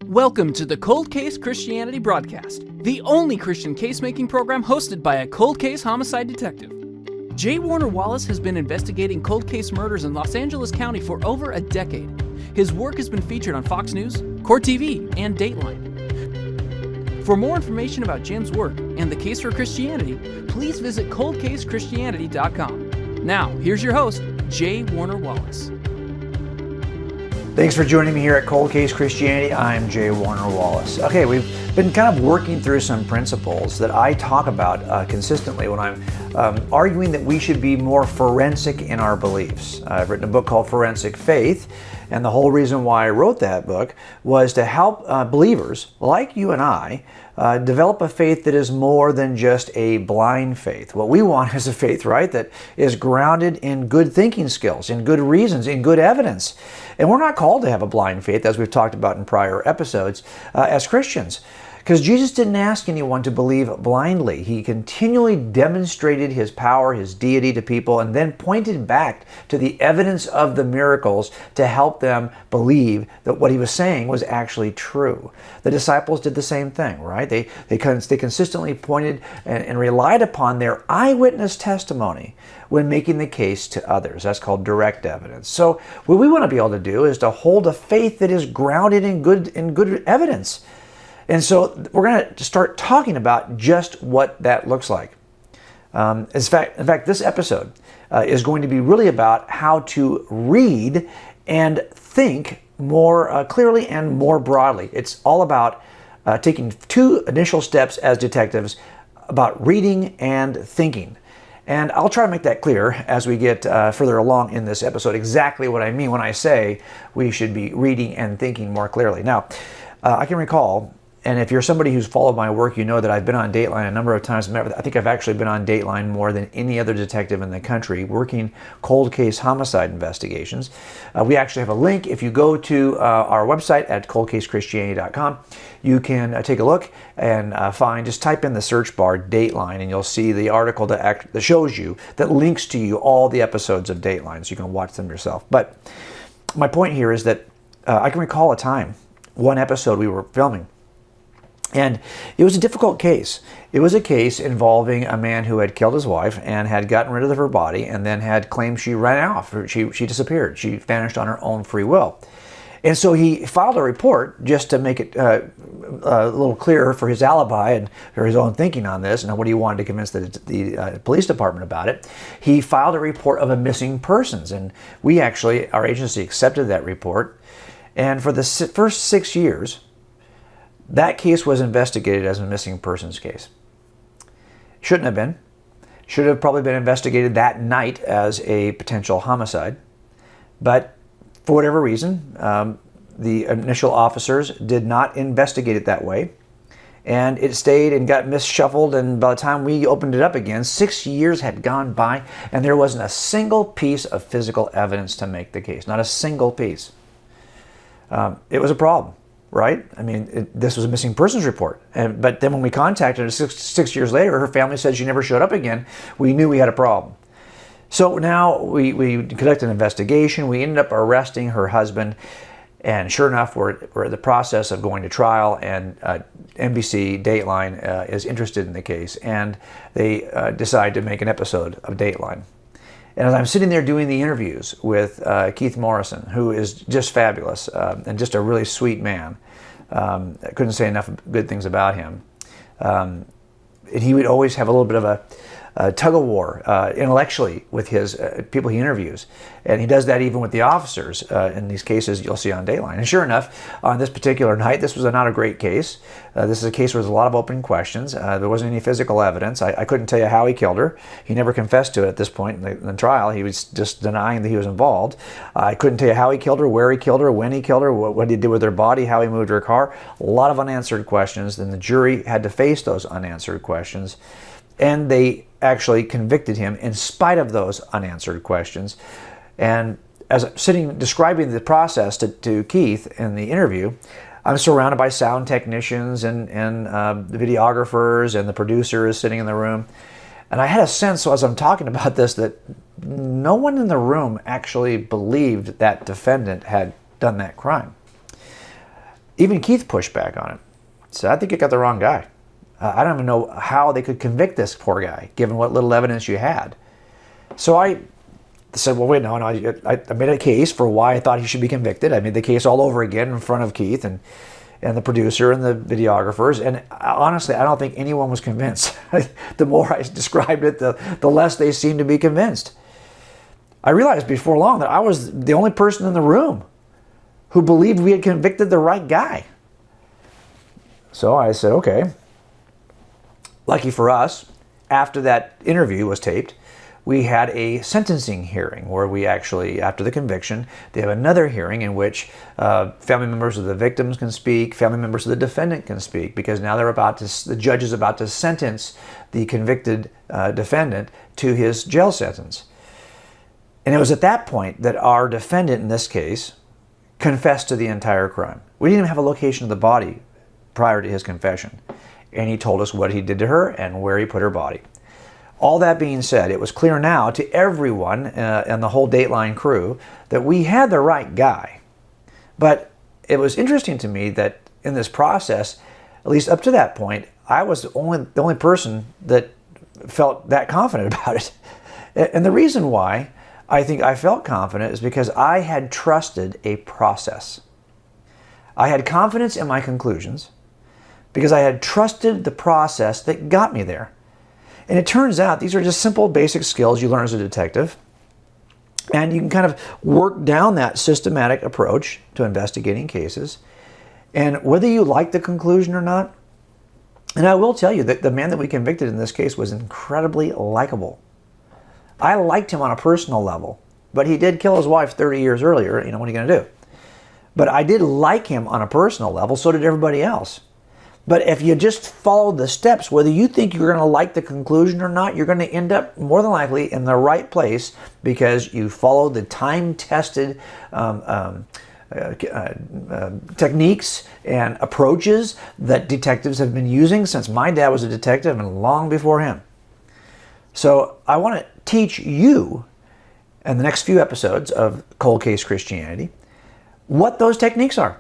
Welcome to the Cold Case Christianity broadcast, the only Christian case-making program hosted by a cold case homicide detective. J. Warner Wallace has been investigating cold case murders in Los Angeles County for over a decade. His work has been featured on Fox News, Court TV, and Dateline. For more information about Jim's work and the case for Christianity, please visit coldcasechristianity.com. Now, here's your host, J. Warner Wallace. Thanks for joining me here at Cold Case Christianity. I'm J. Warner Wallace. Okay, we've been kind of working through some principles that I talk about consistently when I'm arguing that we should be more forensic in our beliefs. I've written a book called Forensic Faith, and the whole reason why I wrote that book was to help believers like you and I develop a faith that is more than just a blind faith. What we want is a faith, right, that is grounded in good thinking skills, in good reasons, in good evidence. And we're not called to have a blind faith, as we've talked about in prior episodes, as Christians. Because Jesus didn't ask anyone to believe blindly. He continually demonstrated his power, his deity to people, and then pointed back to the evidence of the miracles to help them believe that what he was saying was actually true. The disciples did the same thing, right? They consistently pointed and relied upon their eyewitness testimony when making the case to others. That's called direct evidence. So what we want to be able to do is to hold a faith that is grounded in good evidence. And so we're going to start talking about just what that looks like. In fact, this episode is going to be really about how to read and think more clearly and more broadly. It's all about taking two initial steps as detectives about reading and thinking. And I'll try to make that clear as we get further along in this episode, exactly what I mean when I say we should be reading and thinking more clearly. Now, I can recall, and if you're somebody who's followed my work, you know that I've been on Dateline a number of times. I think I've actually been on Dateline more than any other detective in the country working cold case homicide investigations. We actually have a link. If you go to our website at coldcasechristianity.com, you can take a look and just type in the search bar Dateline, and you'll see the article that shows you, that links to you all the episodes of Dateline, so you can watch them yourself. But my point here is that I can recall a time, one episode we were filming, and it was a difficult case. It was a case involving a man who had killed his wife and had gotten rid of her body and then had claimed she ran off. She disappeared. She vanished on her own free will. And so he filed a report just to make it a little clearer for his alibi and for his own thinking on this and what he wanted to convince the police department about it. He filed a report of a missing persons, and we actually, our agency accepted that report. And for the first 6 years, that case was investigated as a missing persons case. Shouldn't have been. Should have probably been investigated that night as a potential homicide. But for whatever reason, the initial officers did not investigate it that way. And it stayed and got misshuffled, and by the time we opened it up again, 6 years had gone by, and there wasn't a single piece of physical evidence to make the case. Not a single piece. It was a problem. Right? I mean, this was a missing persons report. But then when we contacted her six years later, her family said she never showed up again. We knew we had a problem. So now we conducted an investigation. We ended up arresting her husband. And sure enough, we're in the process of going to trial. And NBC, Dateline, is interested in the case. And they decide to make an episode of Dateline. And as I'm sitting there doing the interviews with Keith Morrison, who is just fabulous and just a really sweet man, I couldn't say enough good things about him. And he would always have a little bit of a tug of war intellectually with his people he interviews. And he does that even with the officers in these cases you'll see on Dateline. And sure enough, on this particular night, this was not a great case. This is a case where there's a lot of open questions. There wasn't any physical evidence. I couldn't tell you how he killed her. He never confessed to it at this point in the trial. He was just denying that he was involved. I couldn't tell you how he killed her, where he killed her, when he killed her, what he did with her body, how he moved her car. A lot of unanswered questions. Then the jury had to face those unanswered questions. And they actually convicted him in spite of those unanswered questions. And as I'm sitting describing the process to Keith in the interview, I'm surrounded by sound technicians and the videographers and the producers sitting in the room. And I had a sense as I'm talking about this that no one in the room actually believed that defendant had done that crime. Even Keith pushed back on it. So I think you got the wrong guy. I don't even know how they could convict this poor guy, given what little evidence you had. So I said, well, wait, no, I made a case for why I thought he should be convicted. I made the case all over again in front of Keith and the producer and the videographers. And honestly, I don't think anyone was convinced. The more I described it, the less they seemed to be convinced. I realized before long that I was the only person in the room who believed we had convicted the right guy. So I said, okay. Lucky for us, after that interview was taped, we had a sentencing hearing where we actually, after the conviction, they have another hearing in which family members of the victims can speak, family members of the defendant can speak, because now the judge is about to sentence the convicted defendant to his jail sentence. And it was at that point that our defendant in this case confessed to the entire crime. We didn't even have a location of the body prior to his confession. And he told us what he did to her and where he put her body. All that being said, it was clear now to everyone and the whole Dateline crew that we had the right guy. But it was interesting to me that in this process, at least up to that point, I was the only person that felt that confident about it. And the reason why I think I felt confident is because I had trusted a process. I had confidence in my conclusions because I had trusted the process that got me there. And it turns out these are just simple basic skills you learn as a detective. And you can kind of work down that systematic approach to investigating cases. And whether you like the conclusion or not, and I will tell you that the man that we convicted in this case was incredibly likable. I liked him on a personal level, but he did kill his wife 30 years earlier. What are you going to do? But I did like him on a personal level, so did everybody else. But if you just follow the steps, whether you think you're going to like the conclusion or not, you're going to end up more than likely in the right place because you follow the time-tested techniques and approaches that detectives have been using since my dad was a detective and long before him. So I want to teach you in the next few episodes of Cold Case Christianity what those techniques are.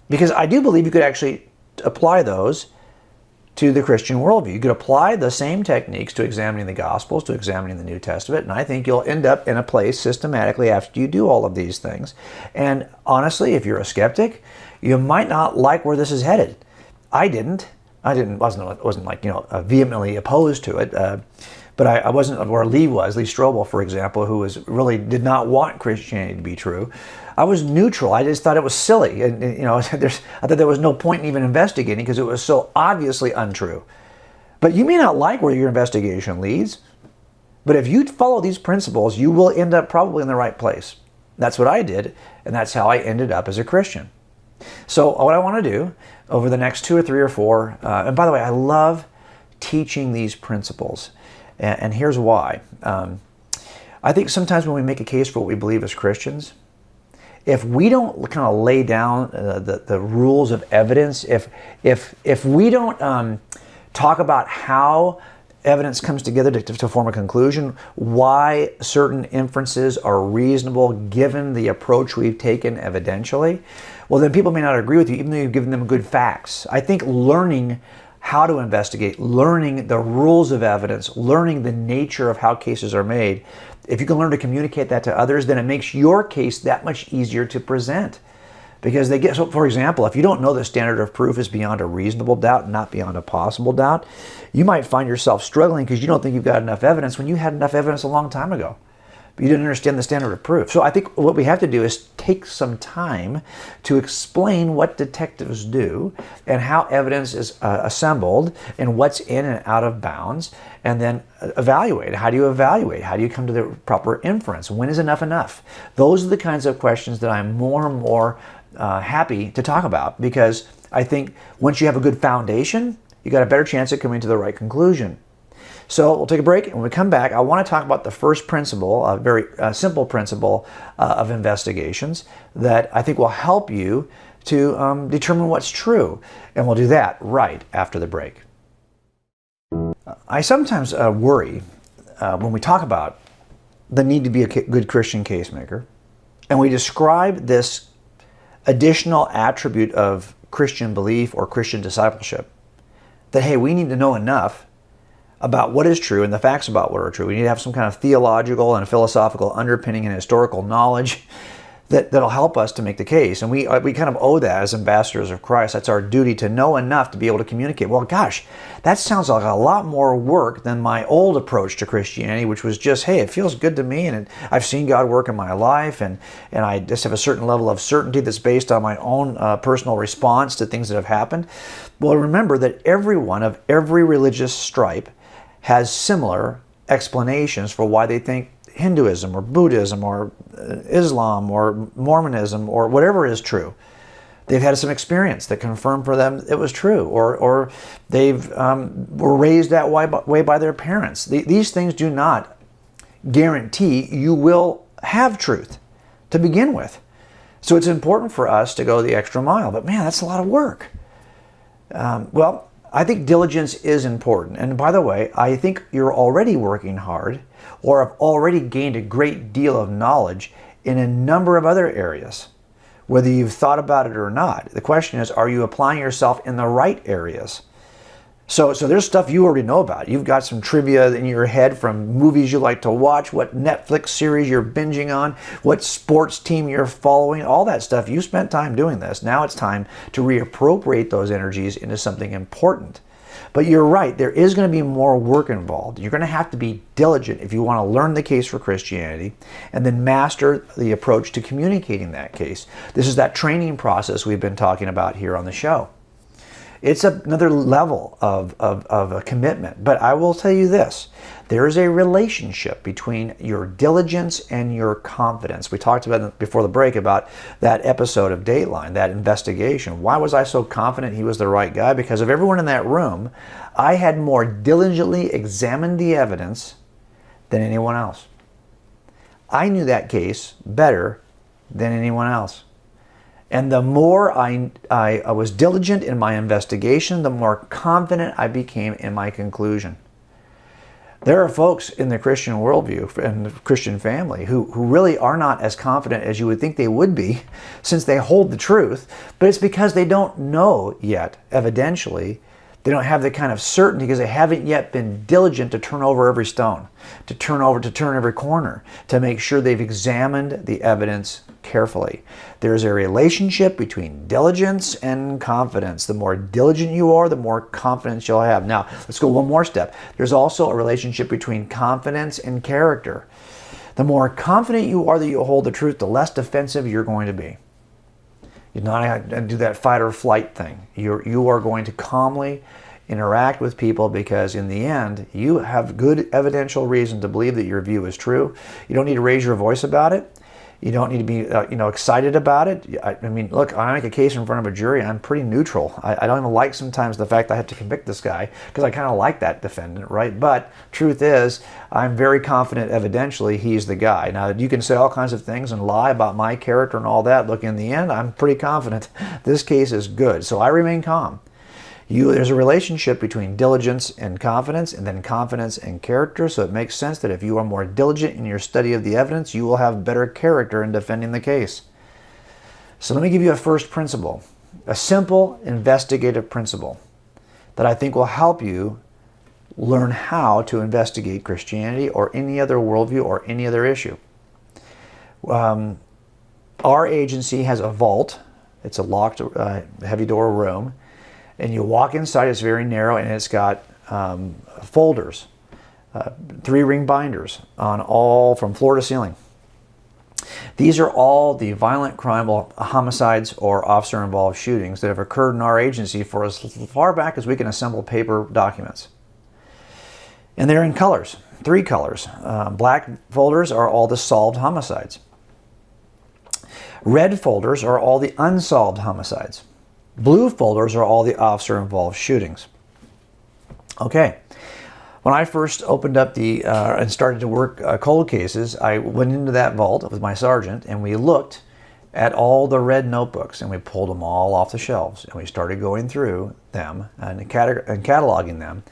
Because I do believe you could actually apply those to the Christian worldview. You could apply the same techniques to examining the Gospels, to examining the New Testament, and I think you'll end up in a place systematically after you do all of these things. And honestly, if you're a skeptic, you might not like where this is headed. I wasn't like, vehemently opposed to it. But I wasn't where Lee Strobel, for example, who did not want Christianity to be true. I was neutral. I just thought it was silly. And I thought there was no point in even investigating because it was so obviously untrue. But you may not like where your investigation leads. But if you follow these principles, you will end up probably in the right place. That's what I did. And that's how I ended up as a Christian. So what I want to do over the next 2 or 3 or 4, and by the way, I love teaching these principles. And here's why. I think sometimes when we make a case for what we believe as Christians, if we don't kind of lay down the rules of evidence, if we don't talk about how evidence comes together to form a conclusion, why certain inferences are reasonable given the approach we've taken evidentially, well, then people may not agree with you even though you've given them good facts. I think learning how to investigate, learning the rules of evidence, learning the nature of how cases are made, if you can learn to communicate that to others, then it makes your case that much easier to present. Because so for example, if you don't know the standard of proof is beyond a reasonable doubt, not beyond a possible doubt, you might find yourself struggling because you don't think you've got enough evidence when you had enough evidence a long time ago. But you didn't understand the standard of proof. So I think what we have to do is take some time to explain what detectives do and how evidence is assembled and what's in and out of bounds, and then evaluate. How do you evaluate? How do you come to the proper inference? When is enough enough? Those are the kinds of questions that I'm more and more happy to talk about, because I think once you have a good foundation, you got a better chance of coming to the right conclusion. So we'll take a break, and when we come back, I want to talk about the first principle, a very simple principle of investigations that I think will help you to determine what's true. And we'll do that right after the break. I sometimes worry when we talk about the need to be a good Christian case maker, and we describe this additional attribute of Christian belief or Christian discipleship. That, hey, we need to know enough about what is true and the facts about what are true. We need to have some kind of theological and philosophical underpinning and historical knowledge that'll help us to make the case. And we kind of owe that as ambassadors of Christ. That's our duty, to know enough to be able to communicate. Well, gosh, that sounds like a lot more work than my old approach to Christianity, which was just, hey, it feels good to me, and I've seen God work in my life, and I just have a certain level of certainty that's based on my own personal response to things that have happened. Well, remember that everyone of every religious stripe has similar explanations for why they think Hinduism or Buddhism or Islam or Mormonism or whatever is true. They've had some experience that confirmed for them it was true, or they've were raised that way by their parents. These things do not guarantee you will have truth to begin with. So it's important for us to go the extra mile. But man, that's a lot of work. Well, I think diligence is important. And by the way, I think you're already working hard or have already gained a great deal of knowledge in a number of other areas, whether you've thought about it or not. The question is, are you applying yourself in the right areas? So there's stuff you already know about. You've got some trivia in your head from movies you like to watch, what Netflix series you're binging on, what sports team you're following, all that stuff. You spent time doing this. Now it's time to reappropriate those energies into something important. But you're right, there is going to be more work involved. You're going to have to be diligent if you want to learn the case for Christianity and then master the approach to communicating that case. This is that training process we've been talking about here on the show. It's another level of a commitment. But I will tell you this, there is a relationship between your diligence and your confidence. We talked about it before the break about that episode of Dateline, that investigation. Why was I so confident he was the right guy? Because of everyone in that room, I had more diligently examined the evidence than anyone else. I knew that case better than anyone else. And the more I was diligent in my investigation, the more confident I became in my conclusion. There are folks in the Christian worldview and the Christian family who really are not as confident as you would think they would be, since they hold the truth, but it's because they don't know yet, evidentially. They don't have the kind of certainty because they haven't yet been diligent to turn over every stone, to turn every corner, to make sure they've examined the evidence carefully. There's a relationship between diligence and confidence. The more diligent you are, the more confidence you'll have. Now, let's go one more step. There's also a relationship between confidence and character. The more confident you are that you hold the truth, the less defensive you're going to be. You're not going to do that fight or flight thing. You are going to calmly interact with people because in the end, you have good evidential reason to believe that your view is true. You don't need to raise your voice about it. You don't need to be excited about it. I mean, look, when I make a case in front of a jury, I'm pretty neutral. I don't even like sometimes the fact that I have to convict this guy because I kind of like that defendant, right? But truth is, I'm very confident evidentially he's the guy. Now, you can say all kinds of things and lie about my character and all that. Look, in the end, I'm pretty confident this case is good. So I remain calm. There's a relationship between diligence and confidence, and then confidence and character, so it makes sense that if you are more diligent in your study of the evidence, you will have better character in defending the case. So let me give you a first principle, a simple investigative principle that I think will help you learn how to investigate Christianity or any other worldview or any other issue. Our agency has a vault. It's a locked, heavy door room. And you walk inside, it's very narrow, and it's got folders, 3-ring binders on all from floor to ceiling. These are all the violent crime, homicides, or officer-involved shootings that have occurred in our agency for as far back as we can assemble paper documents. And they're in colors, 3 colors. Black folders are all the solved homicides. Red folders are all the unsolved homicides. Blue folders are all the officer-involved shootings. Okay, when I first opened up and started to work cold cases, I went into that vault with my sergeant and we looked at all the red notebooks and we pulled them all off the shelves and we started going through them and cataloging them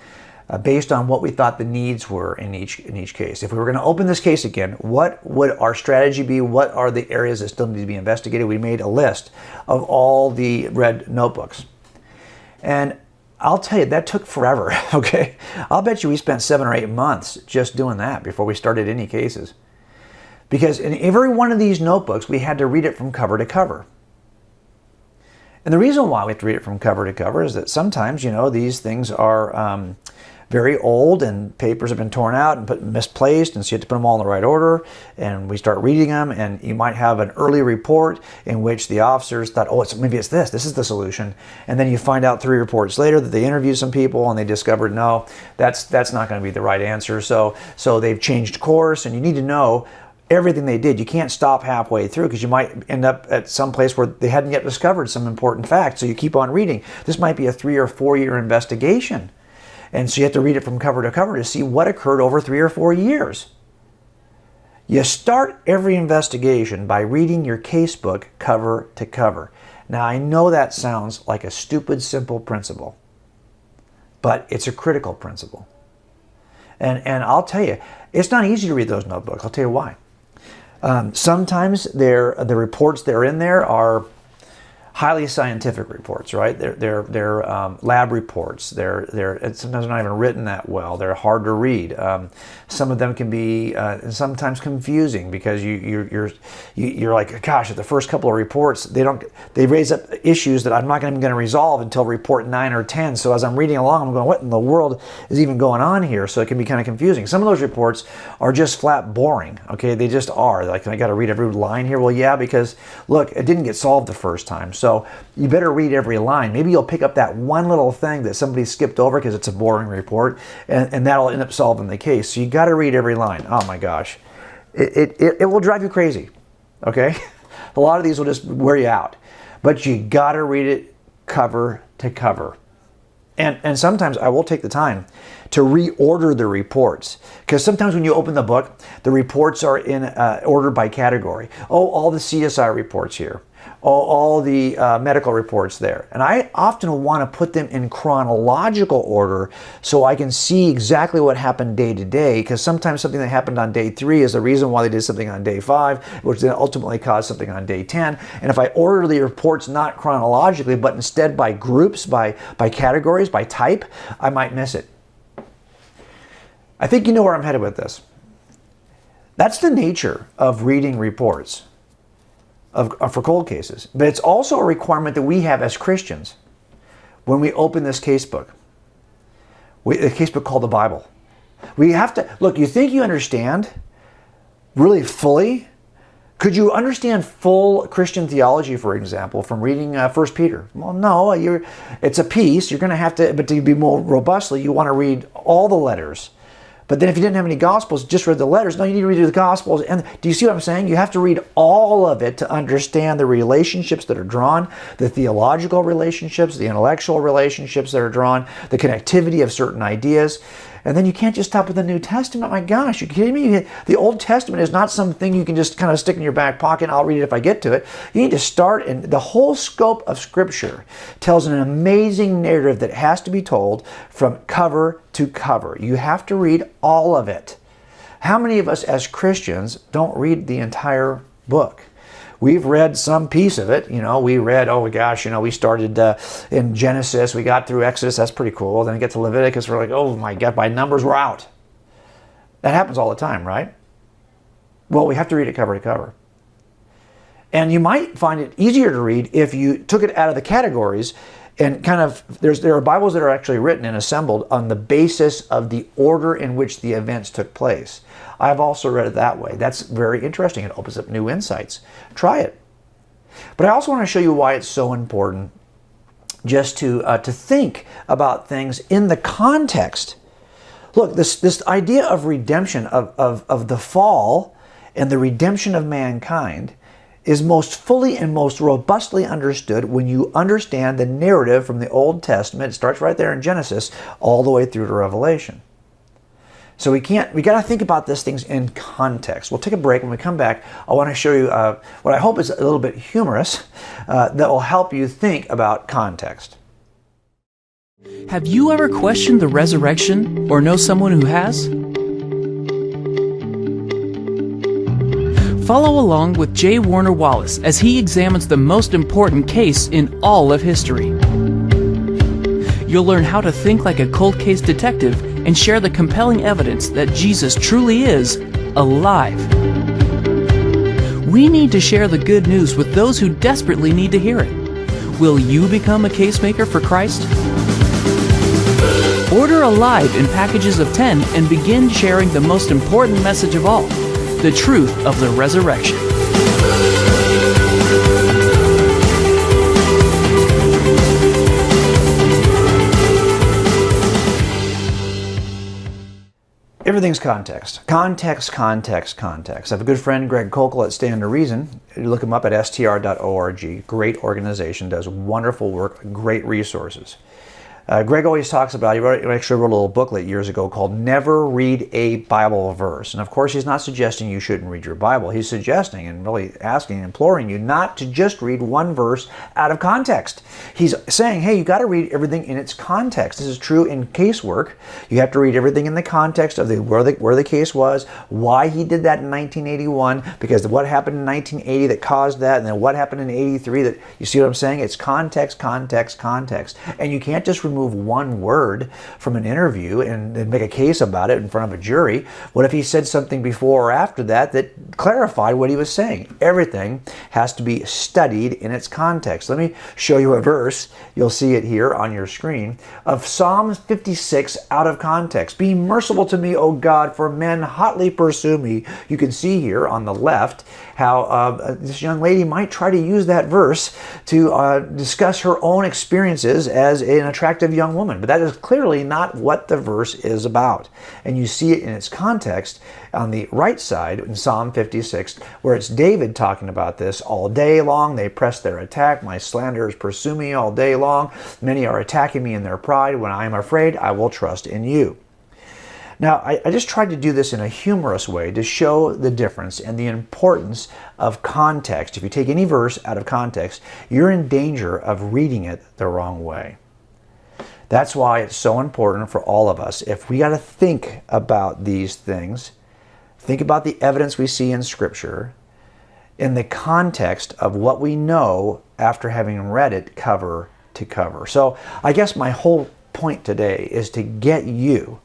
based on what we thought the needs were in each case. If we were going to open this case again, what would our strategy be? What are the areas that still need to be investigated? We made a list of all the red notebooks. And I'll tell you, that took forever, okay? I'll bet you we spent 7 or 8 months just doing that before we started any cases. Because in every one of these notebooks, we had to read it from cover to cover. And the reason why we have to read it from cover to cover is that sometimes, these things are very old and papers have been torn out and misplaced, and so you have to put them all in the right order. And we start reading them, and you might have an early report in which the officers thought, maybe it's this is the solution. And then you find out 3 reports later that they interviewed some people and they discovered, no, that's not going to be the right answer. So they've changed course, and you need to know everything they did. You can't stop halfway through because you might end up at some place where they hadn't yet discovered some important fact. So you keep on reading. This might be a 3 or 4 year investigation. And so you have to read it from cover to cover to see what occurred over 3 or 4 years. You start every investigation by reading your casebook cover to cover. Now, I know that sounds like a stupid, simple principle, but it's a critical principle. And I'll tell you, it's not easy to read those notebooks. I'll tell you why. Sometimes the reports that are in there are highly scientific reports, right? They're lab reports. They're sometimes not even written that well. They're hard to read. Some of them can be sometimes confusing because you're like, gosh, at the first couple of reports they raise up issues that I'm not even going to resolve until report 9 or 10. So as I'm reading along, I'm going, what in the world is even going on here? So it can be kind of confusing. Some of those reports are just flat boring. Okay, they just are. Like, I got to read every line here. Well, yeah, because look, it didn't get solved the first time. So you better read every line. Maybe you'll pick up that one little thing that somebody skipped over because it's a boring report, and that'll end up solving the case. So you got to read every line. Oh my gosh. It will drive you crazy, okay? A lot of these will just wear you out. But you got to read it cover to cover. And sometimes I will take the time to reorder the reports, because sometimes when you open the book, the reports are in order by category. Oh, all the CSI reports here. All the medical reports there. And I often want to put them in chronological order so I can see exactly what happened day to day, because sometimes something that happened on day 3 is the reason why they did something on day 5, which then ultimately caused something on day 10. And if I order the reports not chronologically, but instead by groups, by categories, by type, I might miss it. I think you know where I'm headed with this. That's the nature of reading reports for cold cases. But it's also a requirement that we have as Christians when we open this casebook. The casebook called the Bible. We have to, look, you think you understand really fully? Could you understand full Christian theology, for example, from reading 1 Peter? Well, no, it's a piece. You're going to have to, but to be more robustly, you want to read all the letters. But then if you didn't have any Gospels, just read the letters. No, you need to read the Gospels. And do you see what I'm saying? You have to read all of it to understand the relationships that are drawn, the theological relationships, the intellectual relationships that are drawn, the connectivity of certain ideas. And then you can't just stop with the New Testament. My gosh, you kidding me? The Old Testament is not something you can just kind of stick in your back pocket. I'll read it if I get to it. You need to start, and the whole scope of Scripture tells an amazing narrative that has to be told from cover to cover. You have to read all of it. How many of us as Christians don't read the entire book? We've read some piece of it. We read, oh my gosh, we started in Genesis, we got through Exodus, that's pretty cool. Then we get to Leviticus, we're like, oh my God, by numbers, we're out. That happens all the time, right? Well, we have to read it cover to cover. And you might find it easier to read if you took it out of the categories and kind of, there are Bibles that are actually written and assembled on the basis of the order in which the events took place. I've also read it that way. That's very interesting. It opens up new insights. Try it. But I also want to show you why it's so important just to think about things in the context. Look, this idea of redemption, of the fall and the redemption of mankind is most fully and most robustly understood when you understand the narrative from the Old Testament. It starts right there in Genesis all the way through to Revelation. So we got to think about these things in context. We'll take a break. When we come back, I want to show you what I hope is a little bit humorous that will help you think about context. Have you ever questioned the resurrection or know someone who has? Follow along with J. Warner Wallace as he examines the most important case in all of history. You'll learn how to think like a cold case detective and share the compelling evidence that Jesus truly is alive. We need to share the good news with those who desperately need to hear it. Will you become a casemaker for Christ? Order Alive in packages of 10 and begin sharing the most important message of all, the truth of the resurrection. Everything's context. Context, context, context. I have a good friend, Greg Kokel at Stand to Reason. You look him up at str.org. Great organization, does wonderful work, great resources. Greg always talks about, he actually wrote a little booklet years ago called Never Read a Bible Verse. And of course, he's not suggesting you shouldn't read your Bible. He's suggesting and really asking and imploring you not to just read one verse out of context. He's saying, hey, you got to read everything in its context. This is true in casework. You have to read everything in the context of where the case was, why he did that in 1981, because what happened in 1980 that caused that, and then what happened in 83 that, you see what I'm saying? It's context, context, context. And you can't just remove one word from an interview and make a case about it in front of a jury. What if he said something before or after that clarified what he was saying? Everything has to be studied in its context. Let me show you a verse. You'll see it here on your screen of Psalm 56 out of context. Be merciful to me, O God, for men hotly pursue me. You can see here on the left how this young lady might try to use that verse to discuss her own experiences as an attractive young woman. But that is clearly not what the verse is about. And you see it in its context on the right side in Psalm 56, where it's David talking about this. All day long they press their attack. My slanderers pursue me all day long. Many are attacking me in their pride. When I am afraid, I will trust in you. Now, I just tried to do this in a humorous way to show the difference and the importance of context. If you take any verse out of context, you're in danger of reading it the wrong way. That's why it's so important for all of us. If we got to think about these things, think about the evidence we see in Scripture in the context of what we know after having read it cover to cover. So I guess my whole point today is to get you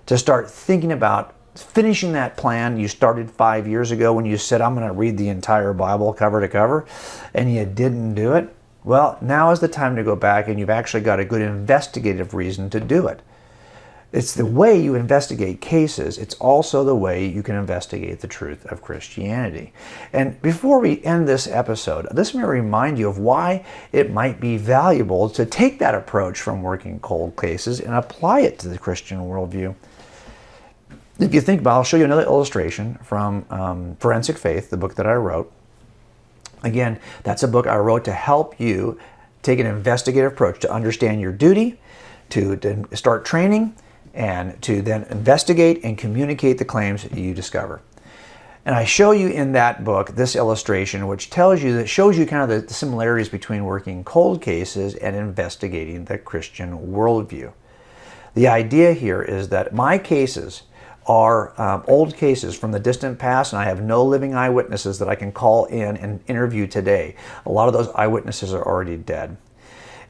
to start thinking about finishing that plan you started 5 years ago when you said, I'm going to read the entire Bible cover to cover, and you didn't do it. Well, now is the time to go back, and you've actually got a good investigative reason to do it. It's the way you investigate cases. It's also the way you can investigate the truth of Christianity. And before we end this episode, this may remind you of why it might be valuable to take that approach from working cold cases and apply it to the Christian worldview. If you think about it, I'll show you another illustration from Forensic Faith, the book that I wrote. Again, that's a book I wrote to help you take an investigative approach to understand your duty, to start training, and to then investigate and communicate the claims you discover. And I show you in that book this illustration, which shows you kind of the similarities between working cold cases and investigating the Christian worldview. The idea here is that my cases are old cases from the distant past, and I have no living eyewitnesses that I can call in and interview today. A lot of those eyewitnesses are already dead.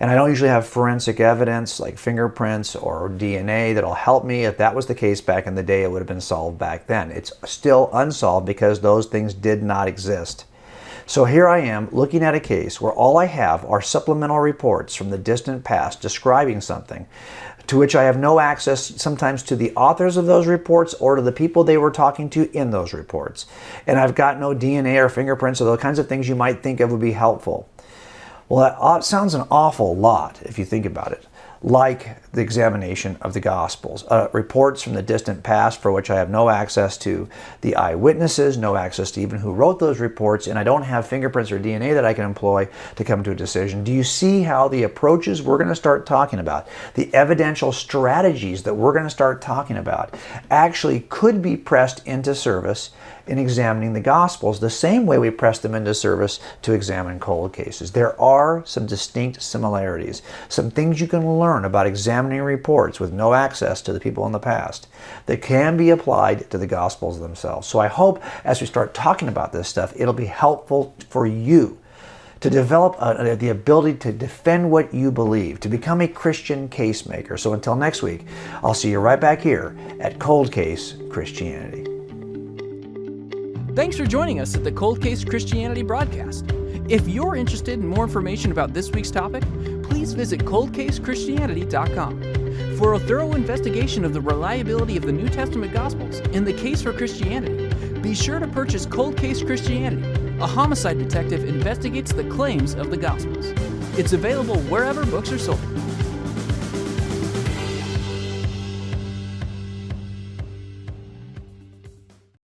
And I don't usually have forensic evidence like fingerprints or DNA that'll help me. If that was the case back in the day, it would have been solved back then. It's still unsolved because those things did not exist. So here I am looking at a case where all I have are supplemental reports from the distant past describing something to which I have no access sometimes to the authors of those reports or to the people they were talking to in those reports. And I've got no DNA or fingerprints or those kinds of things you might think of would be helpful. Well, that sounds an awful lot if you think about it. Like the examination of the Gospels, reports from the distant past for which I have no access to the eyewitnesses, no access to even who wrote those reports, and I don't have fingerprints or DNA that I can employ to come to a decision. Do you see how the approaches we're going to start talking about, the evidential strategies that we're going to start talking about, actually could be pressed into service in examining the Gospels the same way we press them into service to examine cold cases? There are some distinct similarities, some things you can learn learn about examining reports with no access to the people in the past that can be applied to the Gospels themselves. So I hope as we start talking about this stuff, it'll be helpful for you to develop the ability to defend what you believe, to become a Christian case maker. So until next week, I'll see you right back here at Cold Case Christianity. Thanks for joining us at the Cold Case Christianity broadcast. If you're interested in more information about this week's topic, please visit coldcasechristianity.com. For a thorough investigation of the reliability of the New Testament Gospels and the case for Christianity, be sure to purchase Cold Case Christianity. A homicide detective investigates the claims of the Gospels. It's available wherever books are sold.